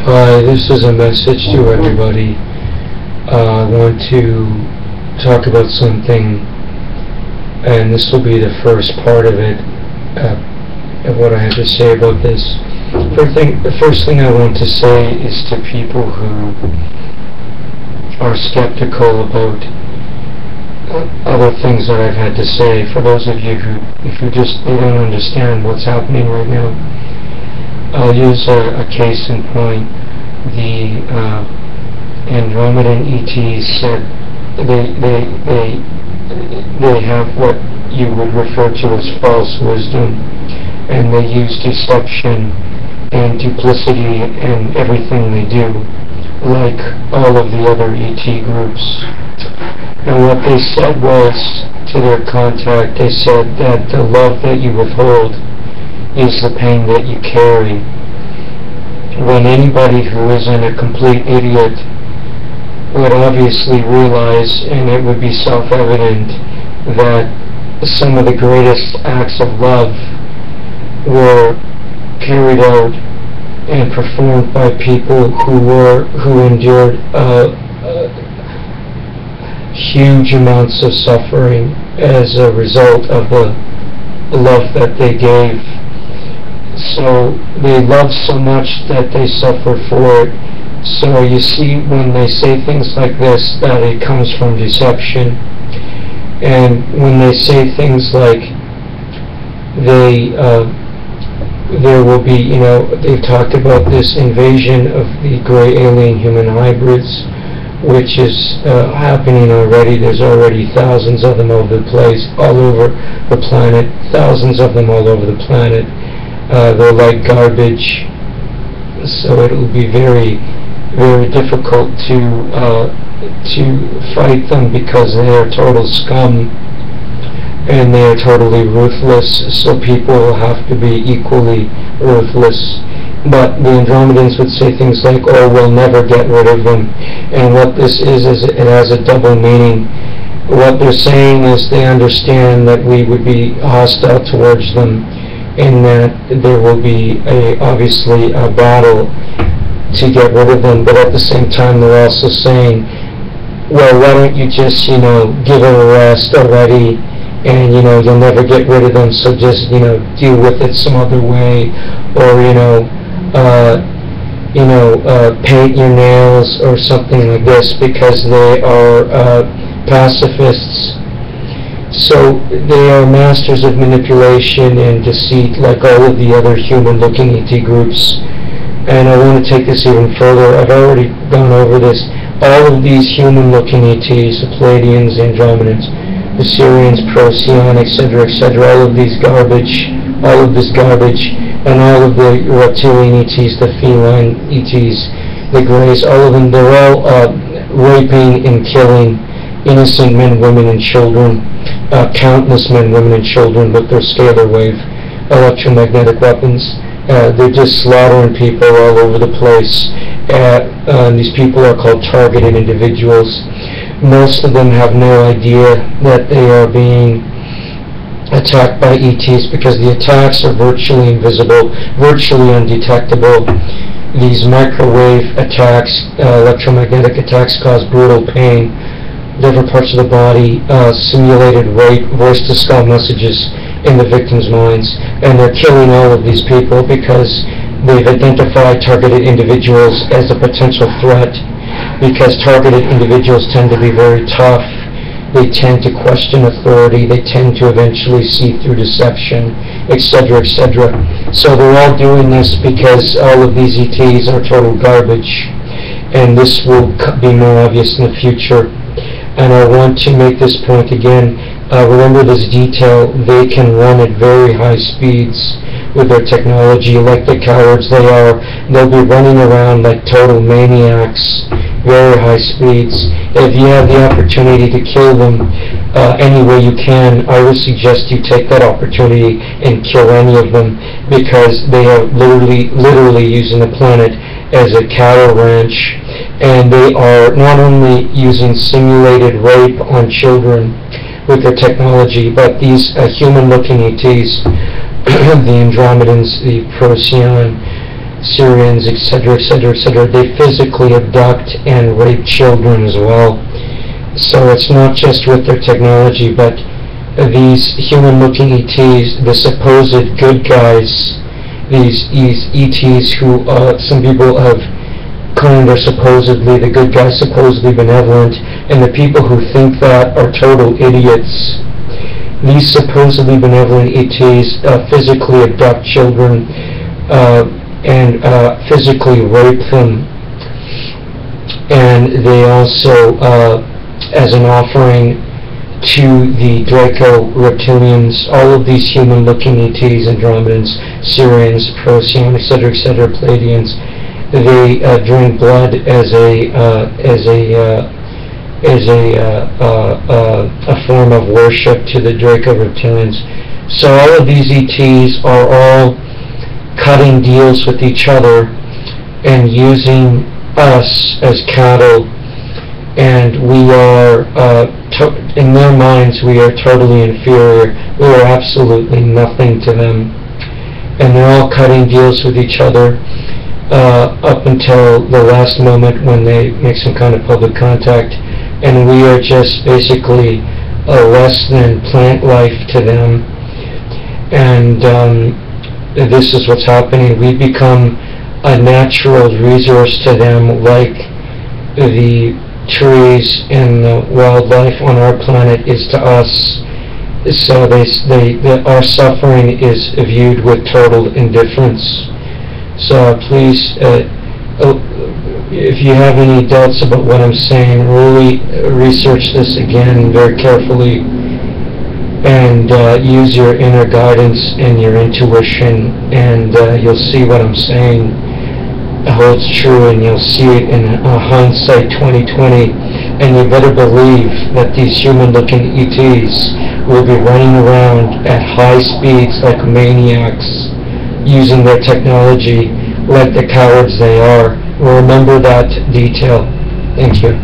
Hi, this is a message to everybody. I want to talk about something, and this will be the first part of it, of what I have to say about this. The first thing I want to say is to people who are skeptical about other things that I've had to say. For those of you who, if you they don't understand what's happening right now, I'll use a case in point. The Andromedan ETs said they have what you would refer to as false wisdom, and they use deception and duplicity in everything they do, like all of the other ET groups. And what they said was, to their contact, they said that the love that you withhold is the pain that you carry. When anybody who isn't a complete idiot would obviously realize, and it would be self-evident, that some of the greatest acts of love were carried out and performed by people who endured huge amounts of suffering as a result of the love that they gave. So they love so much that they suffer for it. So you see, when they say things like this, that it comes from deception. And when they say things like there will be, they've talked about this invasion of the gray alien human hybrids, which is happening already. There's already thousands of them all over the planet, thousands of them all over the planet. They're like garbage, so it will be very, very difficult to fight them, because they are total scum and they are totally ruthless. So people will have to be equally ruthless. But the Andromedans would say things like, "Oh, we'll never get rid of them." And what this is it has a double meaning. What they're saying is they understand that we would be hostile towards them, and that there will be obviously a battle to get rid of them. But at the same time, they're also saying, well, why don't you just, give them a rest already, and, you'll never get rid of them, so just, deal with it some other way, or, paint your nails or something like this, because they are pacifists. So they are masters of manipulation and deceit, like all of the other human-looking ET groups. And I want to take this even further. I've already gone over this. All of these human-looking ETs, the Pleiadians, the Andromedans, the Sirians, Procyon, etc., all of this garbage, and all of the reptilian ETs, the feline ETs, the Greys, all of them, they're all raping and killing innocent men, women, and children, countless men, women, and children with their scalar wave electromagnetic weapons. They're just slaughtering people all over the place. These people are called targeted individuals. Most of them have no idea that they are being attacked by ETs, because the attacks are virtually invisible, virtually undetectable. These microwave attacks, electromagnetic attacks, cause brutal pain. Different parts of the body, simulated rape, voice-to-skull messages in the victims' minds, and they're killing all of these people because they've identified targeted individuals as a potential threat, because targeted individuals tend to be very tough. They tend to question authority, they tend to eventually see through deception, etc., etc. So they're all doing this because all of these ETs are total garbage, and this will be more obvious in the future. And I want to make this point again. Remember this detail: they can run at very high speeds with their technology, like the cowards they are. They'll be running around like total maniacs, very high speeds. If you have the opportunity to kill them any way you can, I would suggest you take that opportunity and kill any of them, because they are literally using the planet as a cattle ranch. And they are not only using simulated rape on children with their technology, but these human-looking ETs, the Andromedans, the Procyon, Syrians, etc., etc., etc. They physically abduct and rape children as well. So it's not just with their technology, but these human-looking ETs, the supposed good guys, these ETs who some people have claimed are supposedly the good guys, supposedly benevolent, and the people who think that are total idiots. These supposedly benevolent ETs physically abduct children and physically rape them, and they also, as an offering to the Draco reptilians, all of these human-looking ETs, Andromedans, Syrians, Procyon, etc., etc., Pleiadians, they drink blood as a form of worship to the Draco reptilians. So all of these ETs are all cutting deals with each other and using us as cattle, and we are, in their minds, we are totally inferior. We are absolutely nothing to them. And they're all cutting deals with each other up until the last moment when they make some kind of public contact. And we are just basically less than plant life to them. And this is what's happening. We become a natural resource to them, like the trees and the wildlife on our planet is to us. So our suffering is viewed with total indifference. So please, if you have any doubts about what I'm saying, really research this again very carefully, and use your inner guidance and your intuition, and you'll see what I'm saying holds true, and you'll see it in hindsight 2020, and you better believe that these human-looking ETs will be running around at high speeds like maniacs, using their technology like the cowards they are. Remember that detail. Thank you.